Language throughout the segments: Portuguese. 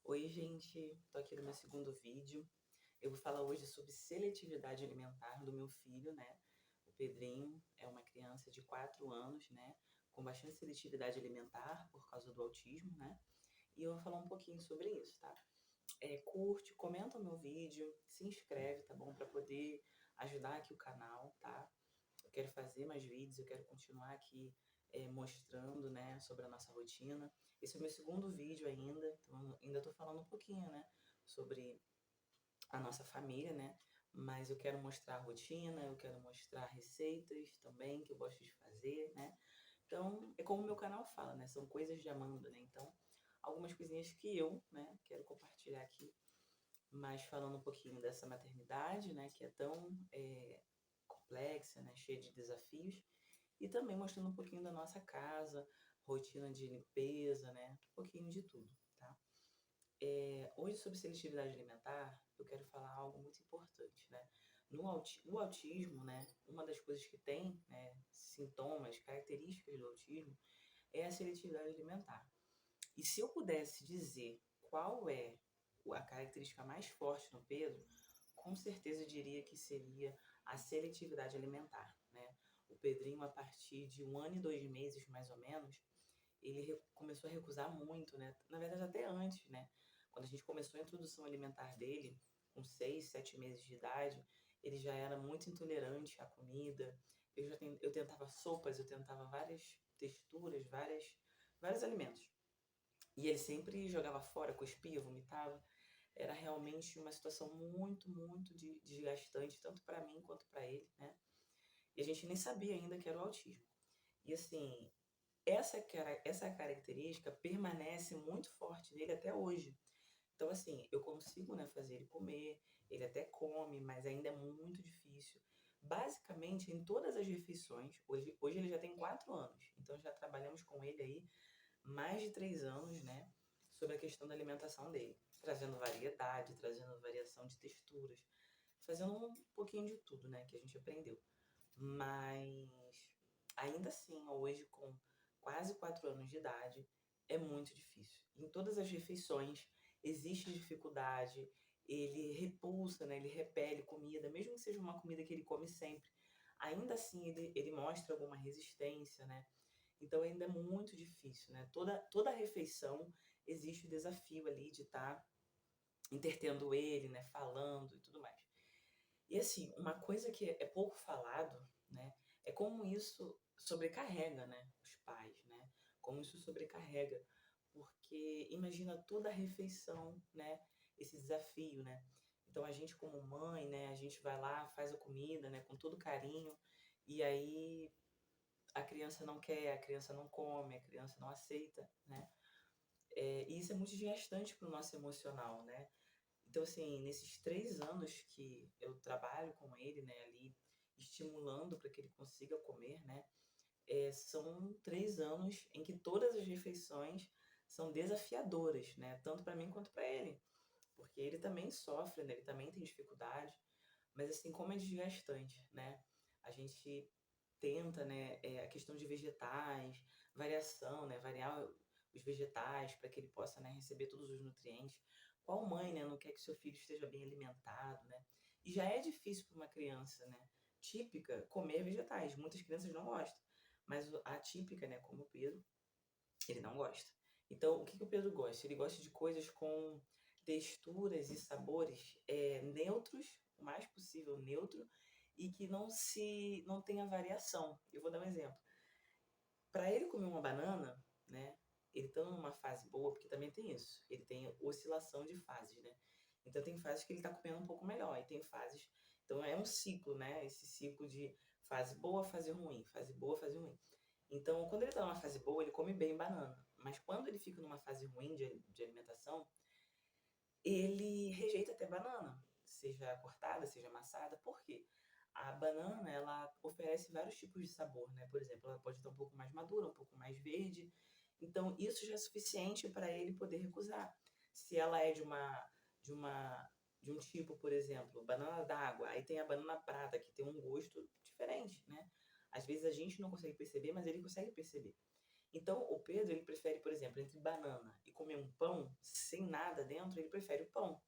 Oi, gente, tô aqui no meu segundo vídeo. Eu vou falar hoje sobre seletividade alimentar do meu filho, né? O Pedrinho é uma criança de 4 anos, né? Com bastante seletividade alimentar por causa do autismo, né? E eu vou falar um pouquinho sobre isso, tá? Curte, comenta o meu vídeo, se inscreve, tá bom? Para poder ajudar aqui o canal, tá? Eu quero fazer mais vídeos, eu quero continuar aqui mostrando, né, sobre a nossa rotina. Esse é o meu segundo vídeo ainda, então ainda estou falando um pouquinho, né, sobre a nossa família, né, mas eu quero mostrar a rotina, eu quero mostrar receitas também que eu gosto de fazer, né. Então, é como o meu canal fala, né, são coisas de Amanda, né, então algumas coisinhas que eu, né, quero compartilhar aqui, mas falando um pouquinho dessa maternidade, né, que é tão complexa, né, cheia de desafios, e também mostrando um pouquinho da nossa casa, rotina de limpeza, né? Um pouquinho de tudo, tá? Hoje, sobre seletividade alimentar, eu quero falar algo muito importante, né? No autismo, né, uma das coisas que tem, né, sintomas, características do autismo, é a seletividade alimentar. E se eu pudesse dizer qual é a característica mais forte no Pedro, com certeza eu diria que seria a seletividade alimentar, né? O Pedrinho, a partir de 1 ano e 2 meses, mais ou menos, ele começou a recusar muito, né? Na verdade, até antes, né? Quando a gente começou a introdução alimentar dele, com 6, 7 meses de idade, ele já era muito intolerante à comida. Eu tentava sopas, eu tentava várias texturas, vários alimentos. E ele sempre jogava fora, cuspia, vomitava. Era realmente uma situação muito, muito desgastante, tanto para mim quanto para ele, né? E a gente nem sabia ainda que era o autismo. E assim, essa característica permanece muito forte nele até hoje. Então, assim, eu consigo, né, fazer ele comer, ele até come, mas ainda é muito difícil. Basicamente, em todas as refeições, hoje ele já tem 4 anos, então já trabalhamos com ele aí mais de 3 anos, né, sobre a questão da alimentação dele, trazendo variedade, trazendo variação de texturas, fazendo um pouquinho de tudo, né, que a gente aprendeu. Mas ainda assim, hoje com quase 4 anos de idade, é muito difícil. Em todas as refeições existe dificuldade, ele repulsa, né, ele repele comida, mesmo que seja uma comida que ele come sempre, ainda assim ele mostra alguma resistência, né? Então ainda é muito difícil, né? Toda refeição existe o desafio ali de estar entretendo ele, né? Falando e tudo mais. E assim, uma coisa que é pouco falado, né? É como isso sobrecarrega, né? Os pais, né? Como isso sobrecarrega. Porque imagina toda a refeição, né? Esse desafio, né? Então a gente como mãe, né? A gente vai lá, faz a comida, né? Com todo carinho. E aí a criança não quer, a criança não come, a criança não aceita, né? E isso é muito desgastante para o nosso emocional, né? Então, assim, nesses 3 anos que eu trabalho com ele, né, ali, estimulando para que ele consiga comer, né, são 3 anos em que todas as refeições são desafiadoras, né, tanto para mim quanto para ele, porque ele também sofre, né, ele também tem dificuldade, mas assim, como é desgastante, né? A gente tenta, né, a questão de vegetais, variação, né, variar os vegetais para que ele possa, né, receber todos os nutrientes. Qual mãe, né, não quer que seu filho esteja bem alimentado, né? E já é difícil para uma criança, né, típica comer vegetais. Muitas crianças não gostam, mas a típica, né, como o Pedro, ele não gosta. Então, o que o Pedro gosta? Ele gosta de coisas com texturas e sabores neutros, o mais possível neutro, e que não tenha variação. Eu vou dar um exemplo. Para ele comer uma banana, né? Ele está numa fase boa, porque também tem isso. Ele tem oscilação de fases, né? Então tem fases que ele está comendo um pouco melhor, e tem fases. Então é um ciclo, né? Esse ciclo de fase boa, fase ruim, fase boa, fase ruim. Então, quando ele está numa fase boa, ele come bem banana. Mas quando ele fica numa fase ruim de alimentação, ele rejeita até banana, seja cortada, seja amassada. Por quê? A banana, ela oferece vários tipos de sabor, né? Por exemplo, ela pode estar um pouco mais madura, um pouco mais verde. Então, isso já é suficiente para ele poder recusar. Se ela é de uma de um tipo, por exemplo, banana d'água, aí tem a banana prata, que tem um gosto diferente, né? Às vezes a gente não consegue perceber, mas ele consegue perceber. Então, o Pedro, ele prefere, por exemplo, entre banana e comer um pão sem nada dentro, ele prefere o pão.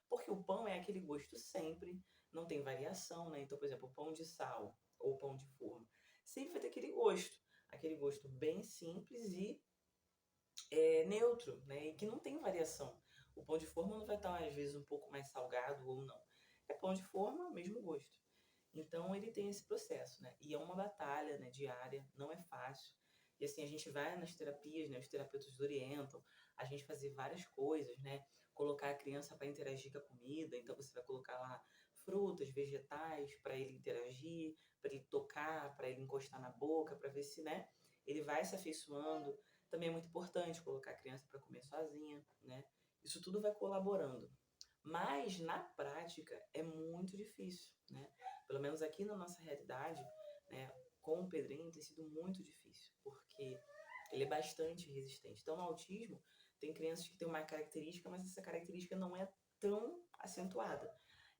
Porque o pão é aquele gosto sempre, não tem variação, né? Então, por exemplo, o pão de sal ou pão de forma, sempre vai ter aquele gosto bem simples e neutro, né? E que não tem variação. O pão de forma não vai estar, às vezes, um pouco mais salgado ou não. É pão de forma, mesmo gosto. Então, ele tem esse processo, né? E é uma batalha, né, diária, não é fácil. E assim, a gente vai nas terapias, né? Os terapeutas orientam a gente fazer várias coisas, né? Colocar a criança para interagir com a comida. Então, você vai colocar lá frutas, vegetais, para ele interagir, para ele tocar, para ele encostar na boca, para ver se, né? Ele vai se afeiçoando. Também é muito importante colocar a criança para comer sozinha, né? Isso tudo vai colaborando. Mas na prática é muito difícil, né? Pelo menos aqui na nossa realidade, né, com o Pedrinho tem sido muito difícil, porque ele é bastante resistente. Então, no autismo, tem crianças que têm uma característica, mas essa característica não é tão acentuada.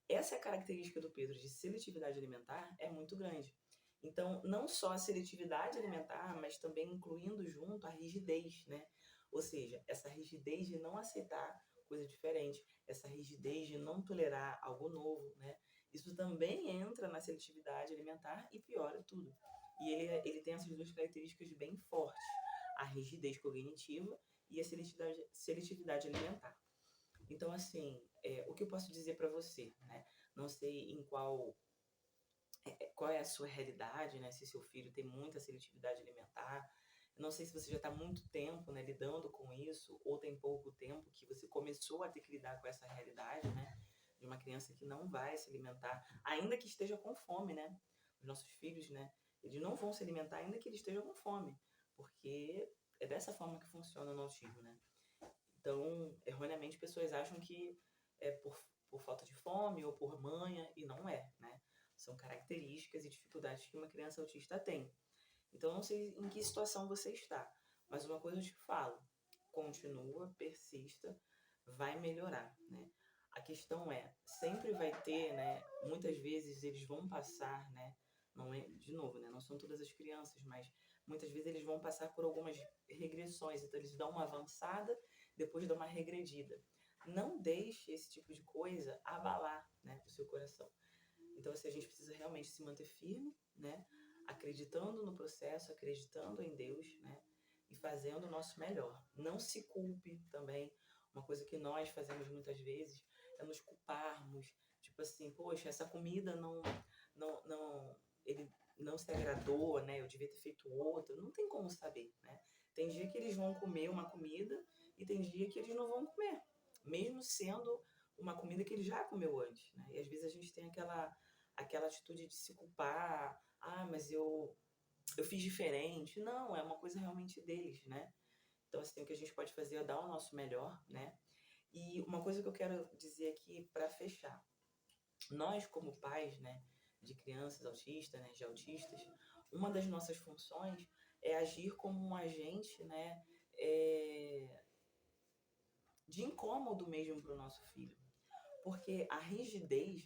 Essa é a característica do Pedro de seletividade alimentar, é muito grande. Então, não só a seletividade alimentar, mas também incluindo junto a rigidez, né? Ou seja, essa rigidez de não aceitar coisa diferente, essa rigidez de não tolerar algo novo, né? Isso também entra na seletividade alimentar e piora tudo. E ele tem essas duas características bem fortes, a rigidez cognitiva e a seletividade alimentar. Então, assim, o que eu posso dizer para você, né? Não sei qual é a sua realidade, né? Se seu filho tem muita seletividade alimentar. Eu não sei se você já está muito tempo, né, lidando com isso, ou tem pouco tempo que você começou a ter que lidar com essa realidade, né? De uma criança que não vai se alimentar, ainda que esteja com fome, né? Os nossos filhos, né? Eles não vão se alimentar ainda que eles estejam com fome, porque é dessa forma que funciona o autismo, né? Então, erroneamente, pessoas acham que é por falta de fome ou por manha, e não é, né? São características e dificuldades que uma criança autista tem. Então, não sei em que situação você está, mas uma coisa eu te falo: continua, persista, vai melhorar, né? A questão é, sempre vai ter, né? Muitas vezes eles vão passar, né? Não é, de novo, né? Não são todas as crianças, mas muitas vezes eles vão passar por algumas regressões. Então, eles dão uma avançada, depois dão uma regredida. Não deixe esse tipo de coisa abalar, né, o seu coração. Então, assim, a gente precisa realmente se manter firme, né? Acreditando no processo, acreditando em Deus, né? E fazendo o nosso melhor. Não se culpe também. Uma coisa que nós fazemos muitas vezes é nos culparmos. Tipo assim, poxa, essa comida ele não se agradou, né? Eu devia ter feito outra. Não tem como saber, né? Tem dia que eles vão comer uma comida e tem dia que eles não vão comer. Mesmo sendo uma comida que ele já comeu antes, né? E às vezes a gente tem aquela atitude de se culpar. Ah, mas eu fiz diferente. Não, é uma coisa realmente deles, né? Então, assim, o que a gente pode fazer é dar o nosso melhor, né? E uma coisa que eu quero dizer aqui para fechar. Nós, como pais, né, de crianças autistas, né, de autistas, uma das nossas funções é agir como um agente, né, de incômodo mesmo para o nosso filho. Porque a rigidez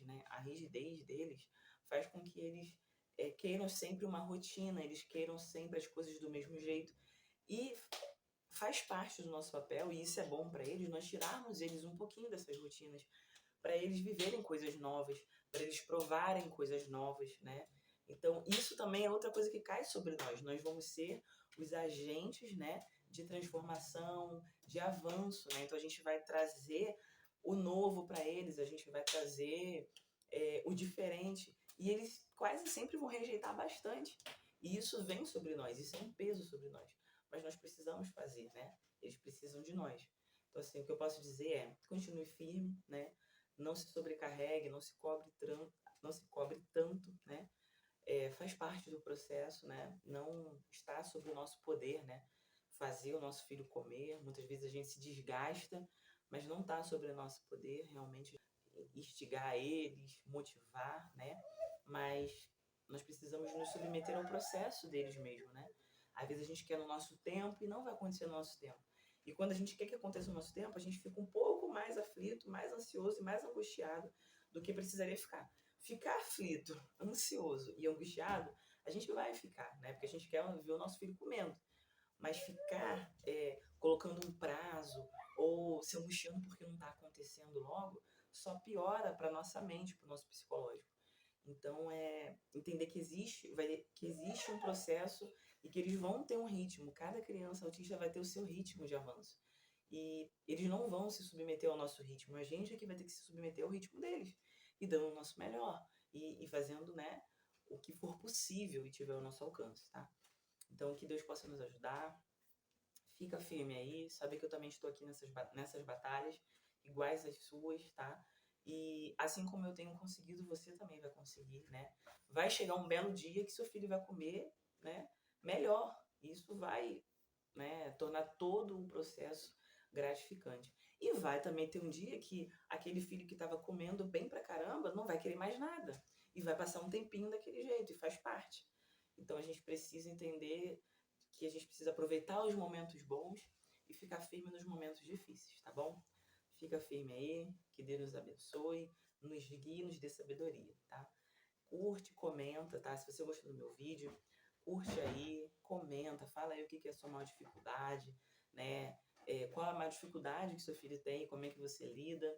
deles faz com que eles queiram sempre uma rotina, eles queiram sempre as coisas do mesmo jeito. E faz parte do nosso papel, e isso é bom para eles, nós tirarmos eles um pouquinho dessas rotinas, para eles viverem coisas novas, para eles provarem coisas novas, né? Então, isso também é outra coisa que cai sobre nós. Nós vamos ser os agentes, né, de transformação, de avanço, né? Então, a gente vai trazer o novo para eles, a gente vai trazer o diferente, e eles quase sempre vão rejeitar bastante. E isso vem sobre nós, isso é um peso sobre nós. Mas nós precisamos fazer, né? Eles precisam de nós. Então, assim, o que eu posso dizer é, continue firme, né? Não se sobrecarregue, não se cobre tanto, né? Faz parte do processo, né? Não está sob o nosso poder, né? Fazer o nosso filho comer. Muitas vezes a gente se desgasta, mas não está sobre o nosso poder realmente instigar eles, motivar, né? Mas nós precisamos nos submeter ao processo deles mesmo, né? Às vezes a gente quer no nosso tempo e não vai acontecer no nosso tempo. E quando a gente quer que aconteça no nosso tempo, a gente fica um pouco mais aflito, mais ansioso e mais angustiado do que precisaria ficar. Ficar aflito, ansioso e angustiado, a gente vai ficar, né? Porque a gente quer ver o nosso filho comendo. Mas ficar colocando um prazo ou se angustiando porque não está acontecendo logo, só piora para nossa mente, para o nosso psicológico. Então, entender que existe um processo e que eles vão ter um ritmo. Cada criança autista vai ter o seu ritmo de avanço. E eles não vão se submeter ao nosso ritmo. A gente é que vai ter que se submeter ao ritmo deles. E dando o nosso melhor. E fazendo, né, o que for possível e tiver ao nosso alcance, tá? Então, que Deus possa nos ajudar. Fica firme aí. Sabe que eu também estou aqui nessas batalhas, iguais às suas, tá? E assim como eu tenho conseguido, você também vai conseguir, né? Vai chegar um belo dia que seu filho vai comer, né, melhor. Isso vai, né, tornar todo o processo gratificante. E vai também ter um dia que aquele filho que estava comendo bem pra caramba não vai querer mais nada. E vai passar um tempinho daquele jeito, e faz parte. Então a gente precisa entender que a gente precisa aproveitar os momentos bons e ficar firme nos momentos difíceis, tá bom? Fica firme aí, que Deus nos abençoe, nos guie e nos dê sabedoria, tá? Curte, comenta, tá? Se você gostou do meu vídeo, curte aí, comenta, fala aí o que é a sua maior dificuldade, né? Qual a maior dificuldade que seu filho tem, como é que você lida.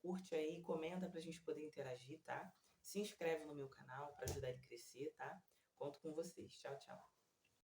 Curte aí, comenta pra gente poder interagir, tá? Se inscreve no meu canal para ajudar ele a crescer, tá? Conto com vocês. Tchau, tchau.